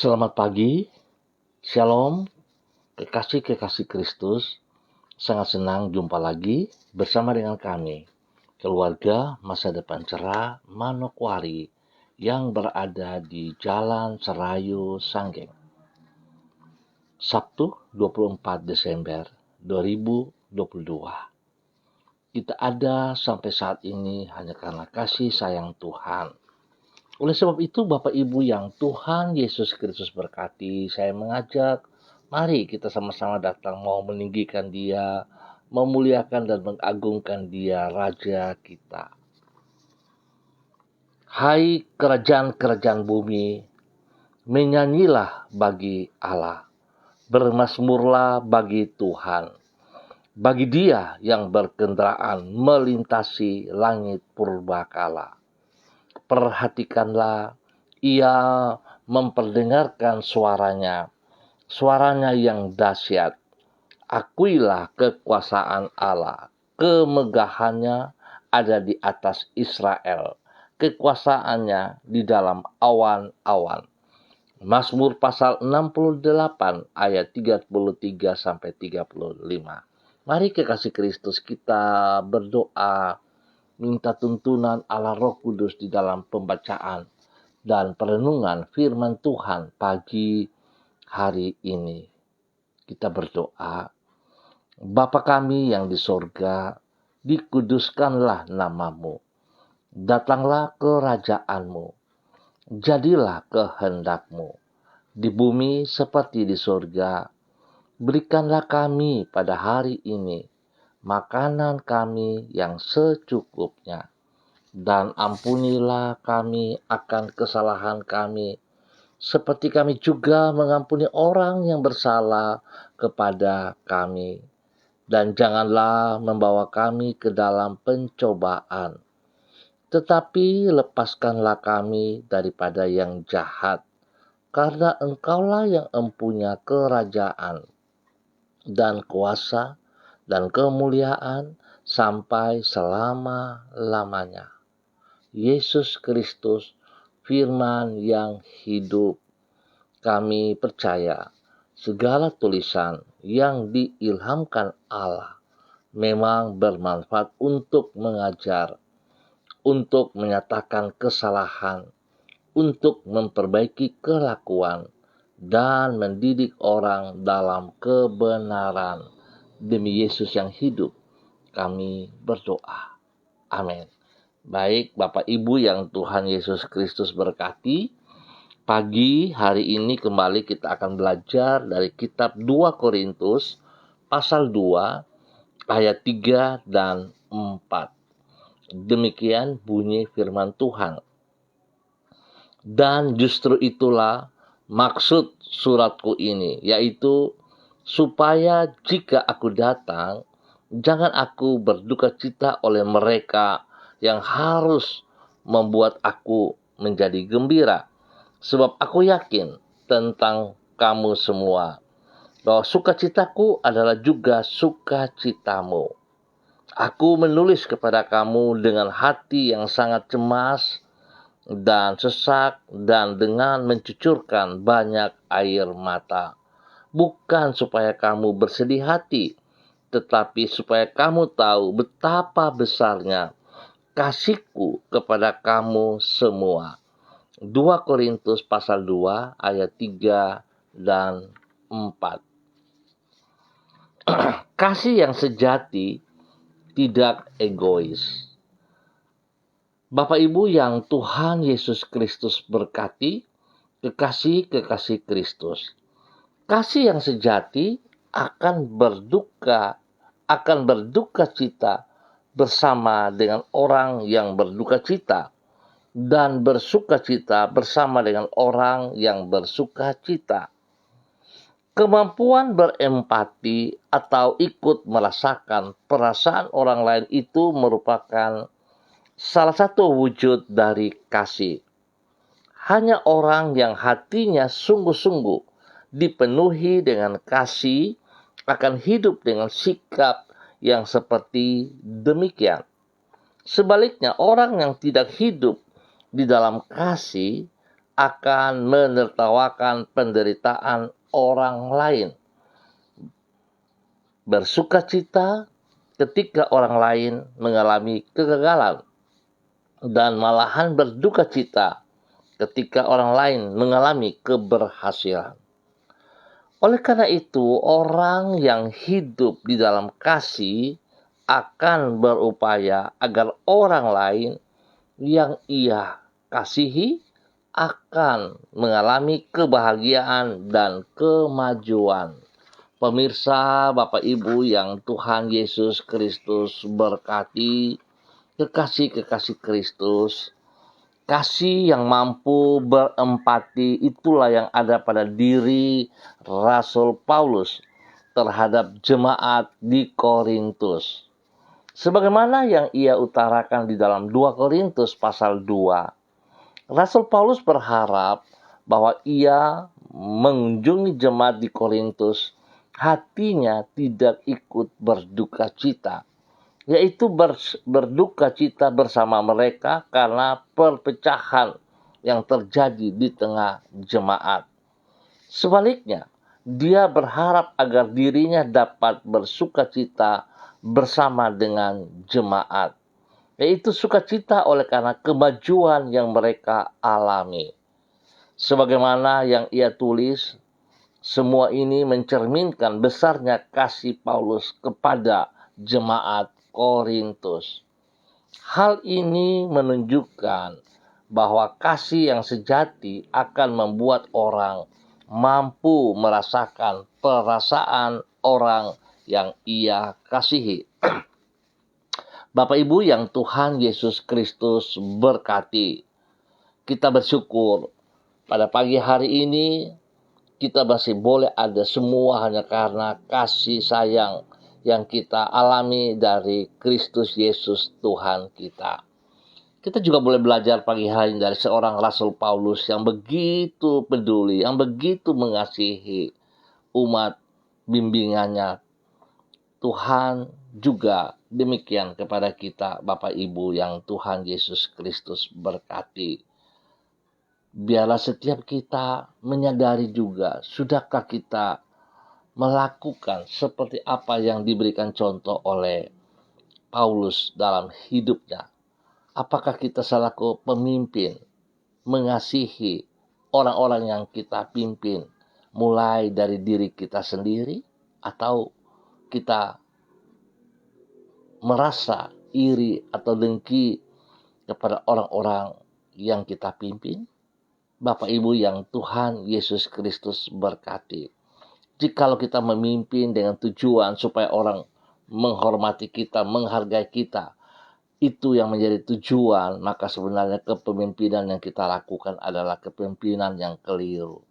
Selamat pagi, Shalom, kekasih-kekasih Kristus. Sangat senang jumpa lagi bersama dengan kami, keluarga Masa Depan Cerah Manokwari yang berada di Jalan Serayu Sanggeng. Sabtu 24 Desember 2022. Kita ada sampai saat ini hanya karena kasih sayang Tuhan. Oleh sebab itu, Bapak Ibu yang Tuhan Yesus Kristus berkati, saya mengajak, mari kita sama-sama datang mau meninggikan Dia, memuliakan dan mengagungkan Dia, Raja kita. Hai kerajaan-kerajaan bumi, menyanyilah bagi Allah, bermazmurlah bagi Tuhan, bagi Dia yang berkendaraan melintasi langit purbakala. Perhatikanlah, Ia memperdengarkan suaranya yang dahsyat. Akuilah kekuasaan Allah, kemegahannya ada di atas Israel, kekuasaannya di dalam awan-awan. Mazmur pasal 68 ayat 33-35. Mari kekasih Kristus kita berdoa, minta tuntunan Allah Roh Kudus di dalam pembacaan dan perenungan firman Tuhan pagi hari ini. Kita berdoa, Bapa kami yang di sorga, dikuduskanlah namamu. Datanglah kerajaanmu, jadilah kehendakmu, di bumi seperti di sorga. Berikanlah kami pada hari ini makanan kami yang secukupnya, dan ampunilah kami akan kesalahan kami, seperti kami juga mengampuni orang yang bersalah kepada kami. Dan janganlah membawa kami ke dalam pencobaan, tetapi lepaskanlah kami daripada yang jahat, karena Engkaulah yang empunya kerajaan dan kuasa dan kemuliaan sampai selama-lamanya. Yesus Kristus, firman yang hidup. Kami percaya segala tulisan yang diilhamkan Allah memang bermanfaat untuk mengajar, untuk menyatakan kesalahan, untuk memperbaiki kelakuan, dan mendidik orang dalam kebenaran. Demi Yesus yang hidup, kami berdoa. Amin. Baik, Bapak Ibu yang Tuhan Yesus Kristus berkati, pagi hari ini kembali kita akan belajar dari kitab 2 Korintus pasal 2 ayat 3 dan 4. Demikian bunyi firman Tuhan. Dan justru itulah maksud suratku ini, yaitu supaya jika aku datang, jangan aku berduka cita oleh mereka yang harus membuat aku menjadi gembira. Sebab aku yakin tentang kamu semua, bahwa sukacitaku adalah juga sukacitamu. Aku menulis kepada kamu dengan hati yang sangat cemas dan sesak, dan dengan mencucurkan banyak air mata. Bukan supaya kamu bersedih hati, tetapi supaya kamu tahu betapa besarnya kasihku kepada kamu semua. 2 Korintus pasal 2 ayat 3 dan 4. Kasih yang sejati tidak egois. Bapak Ibu yang Tuhan Yesus Kristus berkati, kekasih-kekasih Kristus. Kasih yang sejati akan berduka cita bersama dengan orang yang berduka cita, dan bersuka cita bersama dengan orang yang bersuka cita. Kemampuan berempati atau ikut merasakan perasaan orang lain itu merupakan salah satu wujud dari kasih. Hanya orang yang hatinya sungguh-sungguh dipenuhi dengan kasih akan hidup dengan sikap yang seperti demikian. Sebaliknya, orang yang tidak hidup di dalam kasih akan menertawakan penderitaan orang lain. Bersukacita ketika orang lain mengalami kegagalan, dan malahan berduka cita ketika orang lain mengalami keberhasilan. Oleh karena itu, orang yang hidup di dalam kasih akan berupaya agar orang lain yang ia kasihi akan mengalami kebahagiaan dan kemajuan. Pemirsa, Bapak Ibu yang Tuhan Yesus Kristus berkati, kekasih-kekasih Kristus, kasih yang mampu berempati itulah yang ada pada diri Rasul Paulus terhadap jemaat di Korintus. Sebagaimana yang ia utarakan di dalam 2 Korintus pasal 2, Rasul Paulus berharap bahwa ia mengunjungi jemaat di Korintus, hatinya tidak ikut berduka cita, yaitu berduka cita bersama mereka karena perpecahan yang terjadi di tengah jemaat. Sebaliknya, dia berharap agar dirinya dapat bersuka cita bersama dengan jemaat, yaitu sukacita oleh karena kemajuan yang mereka alami. Sebagaimana yang ia tulis, semua ini mencerminkan besarnya kasih Paulus kepada jemaat Korintus. Hal ini menunjukkan bahwa kasih yang sejati akan membuat orang mampu merasakan perasaan orang yang ia kasihi. Bapak Ibu yang Tuhan Yesus Kristus berkati, kita bersyukur pada pagi hari ini kita masih boleh ada semua hanya karena kasih sayang yang kita alami dari Kristus Yesus Tuhan kita. Kita juga boleh belajar pagi hari ini dari seorang Rasul Paulus yang begitu peduli, yang begitu mengasihi umat bimbingannya. Tuhan juga demikian kepada kita, Bapak Ibu yang Tuhan Yesus Kristus berkati. Biarlah setiap kita menyadari juga, sudahkah kita melakukan seperti apa yang diberikan contoh oleh Paulus dalam hidupnya. Apakah kita selaku pemimpin mengasihi orang-orang yang kita pimpin mulai dari diri kita sendiri, atau kita merasa iri atau dengki kepada orang-orang yang kita pimpin? Bapak Ibu yang Tuhan Yesus Kristus berkati. Jikalau kita memimpin dengan tujuan supaya orang menghormati kita, menghargai kita, itu yang menjadi tujuan, maka sebenarnya kepemimpinan yang kita lakukan adalah kepemimpinan yang keliru.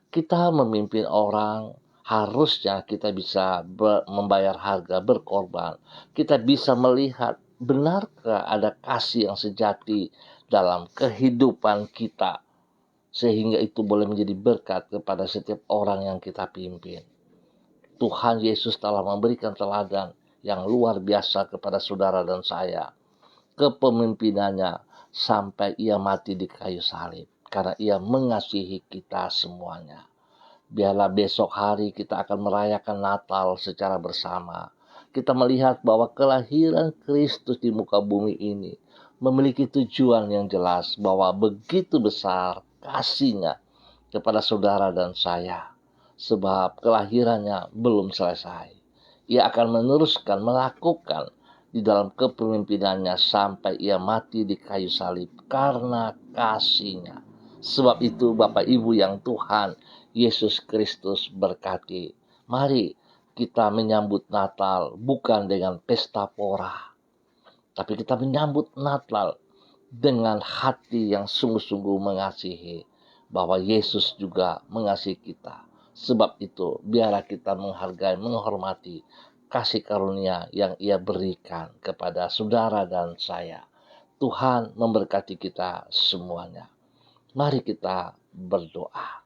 Kita memimpin orang, harusnya kita bisa membayar harga, berkorban. Kita bisa melihat, benarkah ada kasih yang sejati dalam kehidupan kita, sehingga itu boleh menjadi berkat kepada setiap orang yang kita pimpin. Tuhan Yesus telah memberikan teladan yang luar biasa kepada saudara dan saya. Kepemimpinannya sampai ia mati di kayu salib, karena ia mengasihi kita semuanya. Biarlah besok hari kita akan merayakan Natal secara bersama. Kita melihat bahwa kelahiran Kristus di muka bumi ini memiliki tujuan yang jelas, bahwa begitu besar kasihnya kepada saudara dan saya. Sebab kelahirannya belum selesai. Ia akan meneruskan melakukan di dalam kepemimpinannya sampai ia mati di kayu salib karena kasihnya. Sebab itu Bapak Ibu yang Tuhan Yesus Kristus berkati, mari kita menyambut Natal bukan dengan pesta pora, tapi kita menyambut Natal dengan hati yang sungguh-sungguh mengasihi, bahwa Yesus juga mengasihi kita. Sebab itu biarlah kita menghargai, menghormati kasih karunia yang ia berikan kepada saudara dan saya. Tuhan memberkati kita semuanya. Mari kita berdoa.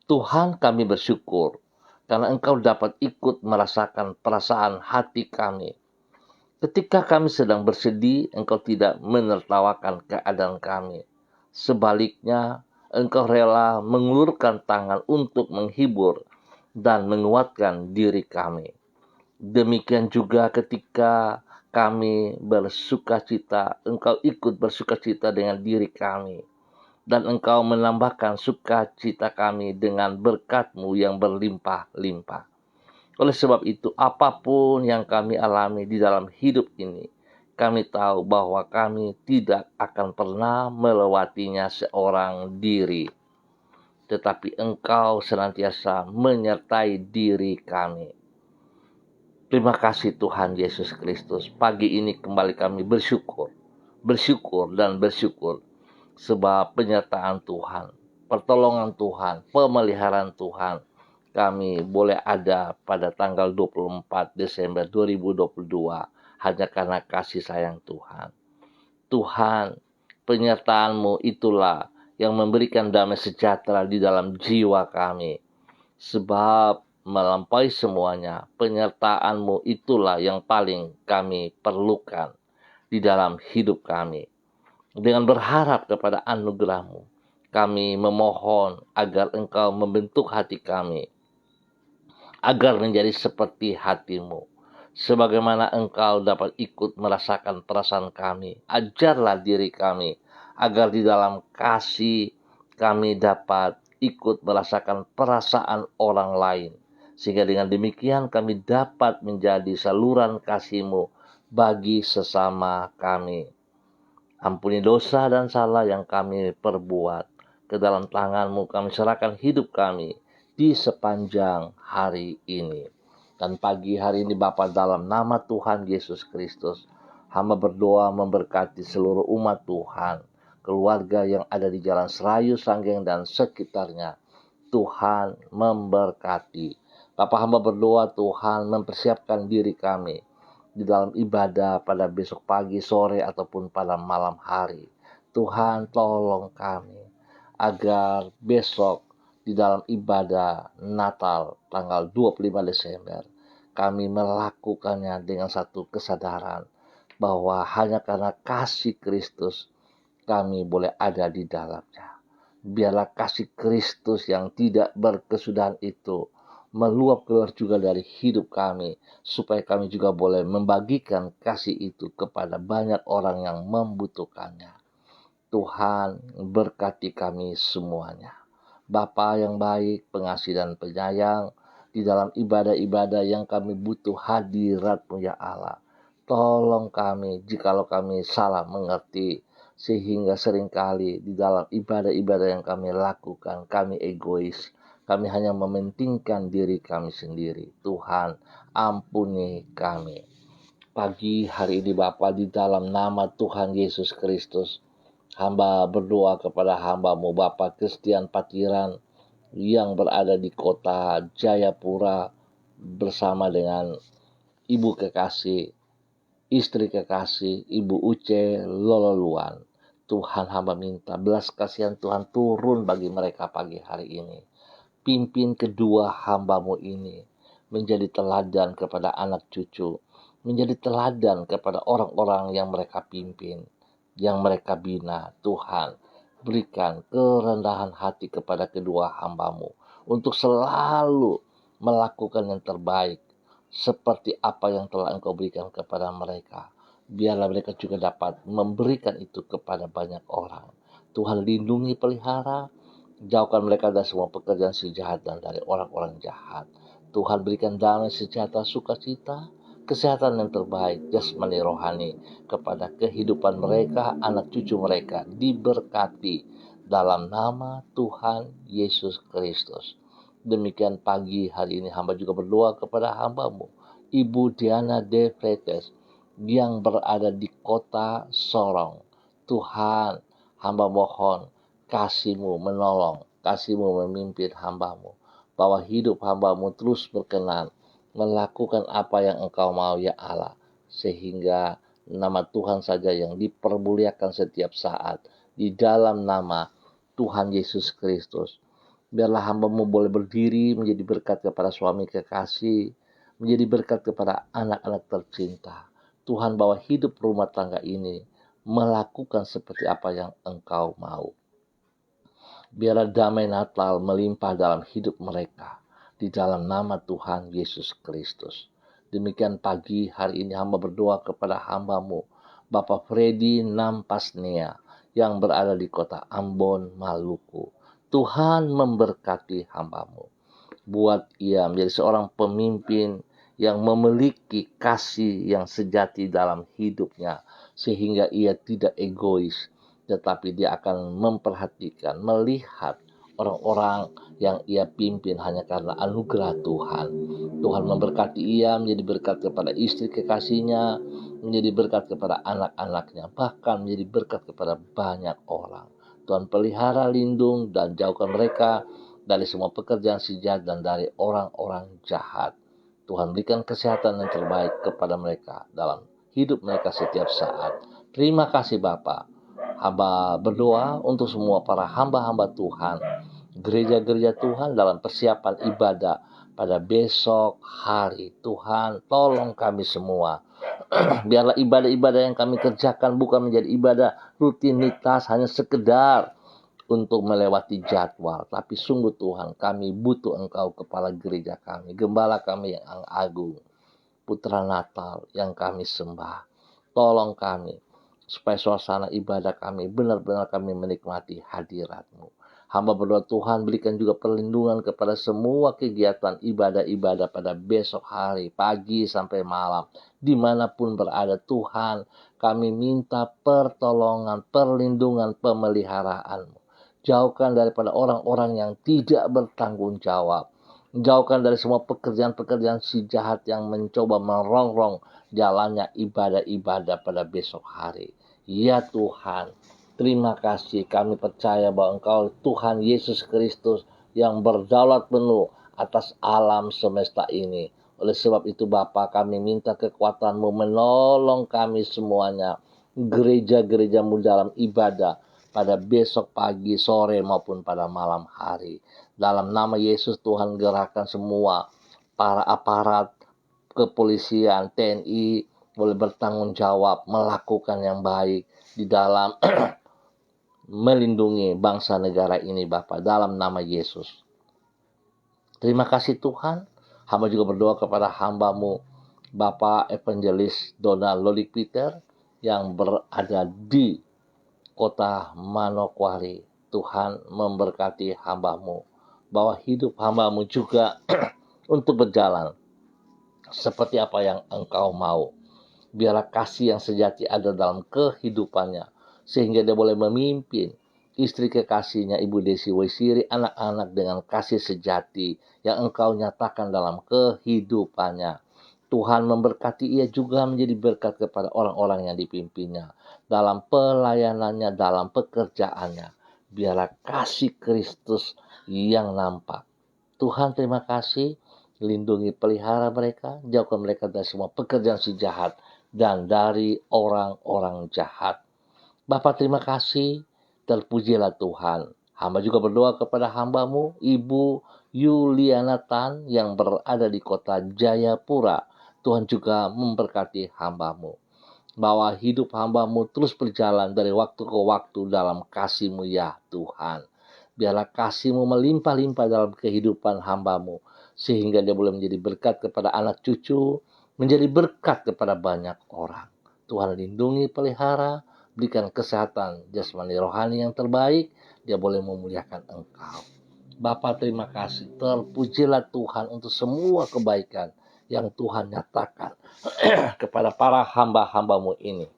Tuhan, kami bersyukur karena Engkau dapat ikut merasakan perasaan hati kami. Ketika kami sedang bersedih, Engkau tidak menertawakan keadaan kami. Sebaliknya, Engkau rela mengulurkan tangan untuk menghibur dan menguatkan diri kami. Demikian juga ketika kami bersukacita, Engkau ikut bersukacita dengan diri kami. Dan Engkau menambahkan sukacita kami dengan berkat-Mu yang berlimpah-limpah. Oleh sebab itu, apapun yang kami alami di dalam hidup ini, kami tahu bahwa kami tidak akan pernah melewatinya seorang diri. Tetapi Engkau senantiasa menyertai diri kami. Terima kasih Tuhan Yesus Kristus. Pagi ini kembali kami bersyukur dan bersyukur. Sebab penyertaan Tuhan, pertolongan Tuhan, pemeliharaan Tuhan, kami boleh ada pada tanggal 24 Desember 2022 hanya karena kasih sayang Tuhan. Tuhan, penyertaan-Mu itulah yang memberikan damai sejahtera di dalam jiwa kami. Sebab melampaui semuanya, penyertaan-Mu itulah yang paling kami perlukan di dalam hidup kami. Dengan berharap kepada anugerah-Mu, kami memohon agar Engkau membentuk hati kami, agar menjadi seperti hati-Mu. Sebagaimana Engkau dapat ikut merasakan perasaan kami, ajarlah diri kami, agar di dalam kasih kami dapat ikut merasakan perasaan orang lain. Sehingga dengan demikian kami dapat menjadi saluran kasih-Mu bagi sesama kami. Ampuni dosa dan salah yang kami perbuat. Ke dalam tangan-Mu kami serahkan hidup kami di sepanjang hari ini. Dan pagi hari ini Bapa, dalam nama Tuhan Yesus Kristus, hamba berdoa memberkati seluruh umat Tuhan, keluarga yang ada di Jalan Serayu, Sanggeng, dan sekitarnya. Tuhan memberkati. Bapa, hamba berdoa Tuhan mempersiapkan diri kami di dalam ibadah pada besok pagi, sore, ataupun pada malam hari. Tuhan tolong kami agar besok di dalam ibadah Natal tanggal 25 Desember kami melakukannya dengan satu kesadaran bahwa hanya karena kasih Kristus kami boleh ada di dalamnya. Biarlah kasih Kristus yang tidak berkesudahan itu meluap keluar juga dari hidup kami, supaya kami juga boleh membagikan kasih itu kepada banyak orang yang membutuhkannya. Tuhan berkati kami semuanya. Bapa yang baik, pengasih dan penyayang, di dalam ibadah-ibadah yang kami butuh hadirat-Mu ya Allah. Tolong kami jikalau kami salah mengerti, sehingga seringkali di dalam ibadah-ibadah yang kami lakukan, kami egois. Kami hanya mementingkan diri kami sendiri. Tuhan, ampuni kami. Pagi hari ini Bapa, di dalam nama Tuhan Yesus Kristus, hamba berdoa kepada hamba-Mu Bapa Christian Patiran yang berada di kota Jayapura bersama dengan Ibu Kekasih, istri kekasih, Ibu Uce Lololuan. Tuhan, hamba minta belas kasihan Tuhan turun bagi mereka pagi hari ini. Pimpin kedua hamba-Mu ini menjadi teladan kepada anak cucu, menjadi teladan kepada orang-orang yang mereka pimpin, yang mereka bina. Tuhan, berikan kerendahan hati kepada kedua hamba-Mu untuk selalu melakukan yang terbaik seperti apa yang telah Engkau berikan kepada mereka. Biarlah mereka juga dapat memberikan itu kepada banyak orang. Tuhan, lindungi, pelihara, jauhkan mereka dari semua pekerjaan si jahat dan dari orang-orang jahat. Tuhan, berikan damai sejahtera, sukacita, kesehatan yang terbaik, jasmani rohani kepada kehidupan mereka, anak cucu mereka diberkati dalam nama Tuhan Yesus Kristus. Demikian pagi hari ini hamba juga berdoa kepada hamba-Mu, Ibu Diana De Freites, yang berada di kota Sorong. Tuhan, hamba mohon kasih-Mu menolong, kasih-Mu memimpin hamba-Mu, bahwa hidup hamba-Mu terus berkenan melakukan apa yang Engkau mau ya Allah, sehingga nama Tuhan saja yang dipermuliakan setiap saat di dalam nama Tuhan Yesus Kristus. Biarlah hamba-Mu boleh berdiri menjadi berkat kepada suami kekasih, menjadi berkat kepada anak-anak tercinta. Tuhan, bawa hidup rumah tangga ini melakukan seperti apa yang Engkau mau. Biarlah damai Natal melimpah dalam hidup mereka. Di dalam nama Tuhan Yesus Kristus. Demikian pagi hari ini hamba berdoa kepada hamba-Mu, Bapak Freddy Nampasnea, yang berada di kota Ambon, Maluku. Tuhan memberkati hamba-Mu. Buat ia menjadi seorang pemimpin yang memiliki kasih yang sejati dalam hidupnya, sehingga ia tidak egois, tetapi dia akan memperhatikan, melihat orang-orang yang ia pimpin hanya karena anugerah Tuhan. Tuhan memberkati ia menjadi berkat kepada istri kekasihnya, menjadi berkat kepada anak-anaknya, bahkan menjadi berkat kepada banyak orang. Tuhan pelihara, lindung, dan jauhkan mereka dari semua pekerjaan si jahat dan dari orang-orang jahat. Tuhan berikan kesehatan yang terbaik kepada mereka dalam hidup mereka setiap saat. Terima kasih Bapa. Hamba berdoa untuk semua para hamba-hamba Tuhan, gereja-gereja Tuhan dalam persiapan ibadah pada besok hari. Tuhan, tolong kami semua. Biarlah ibadah-ibadah yang kami kerjakan bukan menjadi ibadah rutinitas, hanya sekedar untuk melewati jadwal. Tapi sungguh Tuhan, kami butuh Engkau, kepala gereja kami, gembala kami yang agung, putra Natal yang kami sembah. Tolong kami, supaya suasana ibadah kami benar-benar kami menikmati hadirat-Mu. Hamba berdoa Tuhan berikan juga perlindungan kepada semua kegiatan ibadah-ibadah pada besok hari, pagi sampai malam. Dimanapun berada Tuhan, kami minta pertolongan, perlindungan, pemeliharaan-Mu. Jauhkan daripada orang-orang yang tidak bertanggung jawab. Jauhkan dari semua pekerjaan-pekerjaan si jahat yang mencoba merongrong jalannya ibadah-ibadah pada besok hari. Ya Tuhan, terima kasih, kami percaya bahwa Engkau Tuhan Yesus Kristus yang berdaulat penuh atas alam semesta ini. Oleh sebab itu Bapa, kami minta kekuatan-Mu menolong kami semuanya, gereja-gereja-Mu dalam ibadah pada besok pagi, sore maupun pada malam hari. Dalam nama Yesus Tuhan gerakkan semua para aparat kepolisian, TNI boleh bertanggung jawab, melakukan yang baik di dalam melindungi bangsa negara ini Bapa, dalam nama Yesus. Terima kasih Tuhan. Hamba juga berdoa kepada hamba-Mu, Bapak Evangelis Donald Lolik Peter, yang berada di kota Manokwari. Tuhan memberkati hamba-Mu, bahwa hidup hamba-Mu juga untuk berjalan seperti apa yang Engkau mau. Biarlah kasih yang sejati ada dalam kehidupannya, sehingga dia boleh memimpin istri kekasihnya Ibu Desi Waisiri, anak-anak dengan kasih sejati yang Engkau nyatakan dalam kehidupannya. Tuhan memberkati ia juga menjadi berkat kepada orang-orang yang dipimpinnya, dalam pelayanannya, dalam pekerjaannya. Biarlah kasih Kristus yang nampak. Tuhan terima kasih, lindungi pelihara mereka, jauhkan mereka dari semua pekerjaan si jahat dan dari orang-orang jahat. Bapa terima kasih, terpujilah Tuhan. Hamba juga berdoa kepada hamba-Mu, Ibu Yuliana Tan yang berada di kota Jayapura. Tuhan juga memberkati hamba-Mu, bahwa hidup hamba-Mu terus berjalan dari waktu ke waktu dalam kasih-Mu ya Tuhan. Biarlah kasih-Mu melimpah-limpah dalam kehidupan hamba-Mu, sehingga dia boleh menjadi berkat kepada anak cucu, menjadi berkat kepada banyak orang. Tuhan lindungi, pelihara, berikan kesehatan jasmani rohani yang terbaik, dia boleh memuliakan Engkau. Bapa terima kasih, terpujilah Tuhan untuk semua kebaikan yang Tuhan nyatakan kepada para hamba-hamba-Mu ini.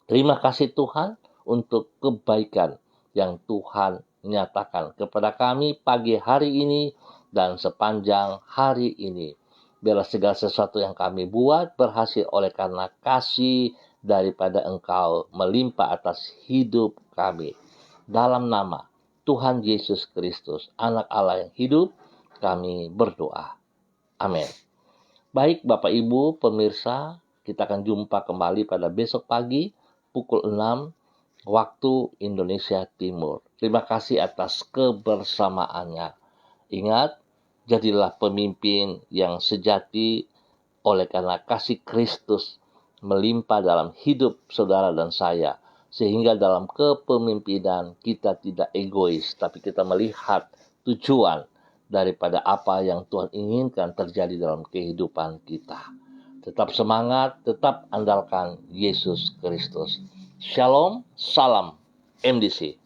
Terima kasih Tuhan untuk kebaikan yang Tuhan nyatakan kepada kami pagi hari ini dan sepanjang hari ini. Biarlah segala sesuatu yang kami buat berhasil oleh karena kasih daripada Engkau melimpah atas hidup kami. Dalam nama Tuhan Yesus Kristus, Anak Allah yang hidup, kami berdoa. Amin. Baik Bapak Ibu pemirsa, kita akan jumpa kembali pada besok pagi pukul 6 waktu Indonesia Timur. Terima kasih atas kebersamaannya. Ingat, jadilah pemimpin yang sejati oleh karena kasih Kristus melimpah dalam hidup saudara dan saya, sehingga dalam kepemimpinan kita tidak egois, tapi kita melihat tujuan daripada apa yang Tuhan inginkan terjadi dalam kehidupan kita. Tetap semangat, tetap andalkan Yesus Kristus. Shalom, salam MDC.